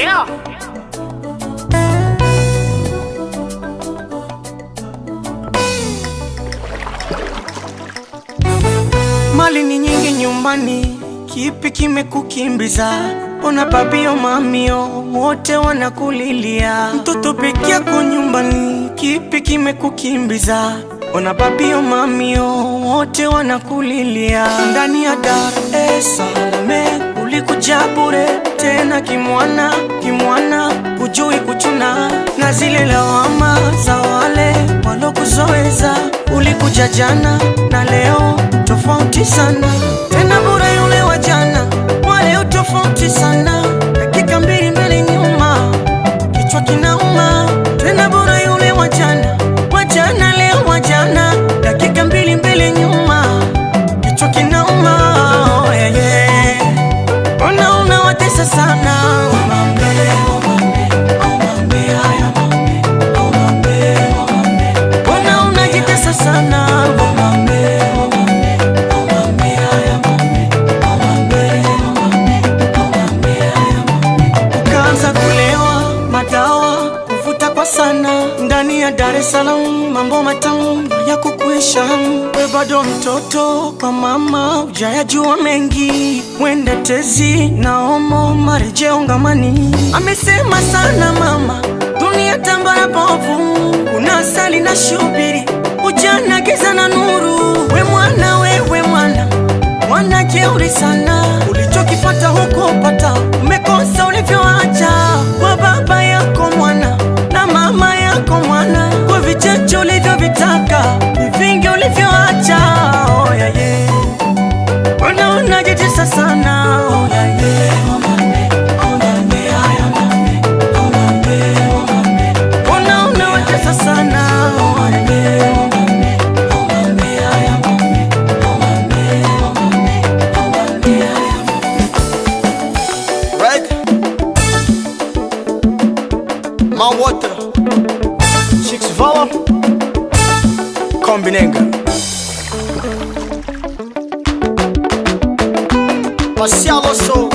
Yeah. Mali ni nyingi nyumbani, kipi kimekukimbiza? Ona babio mamio wote wanakulilia. Mtoto peke yako nyumbani, kipi kimekukimbiza? Ona babio mamio wote wanakulilia. Ndani ya Dar es Salaam ulikuja bure, tena kimwana kimwana, hujui kuchuna na zile lawama za wale walokuzoeza. Ulikuja jana na leo tofauti sana, tena bure yule wa jana, wale utofauti sana. Dakika mbili mbele nyuma, kichwa kinauma. Tena bure yule wa jana leo wa jana, dakika mbili mbele nyuma, kichwa kinauma. Oh, yeah, yeah. Ona watesa sana. Ona unajitesa sana. Ukaanza kulewa madawa, kuvuta kwa sana. Ndani ya Dar es Salaam mambo matamu ya kukuisha. We bado mtoto kwa mama, hujayajua mengi. Mwende tezi na homo, marejeo ngamani. Amesema sana mama, dunia tambara bovu, kuna asali na shubiri, ujana giza na nuru. We mwana jeuri sana, ulichokipata huko pata, umekosa ulivyoacha. Kwa baba yako mwana na mama yako mwana, kwa vichache ulivyovitaka, vingi ulivyoacha. Oh, yeah, yeah. Unajitesa sana. Oh, yeah, yeah. Unawatesa sana. Oh, yeah, yeah. My water, Chicks Vala, Kombinenga, Marcialo Sou.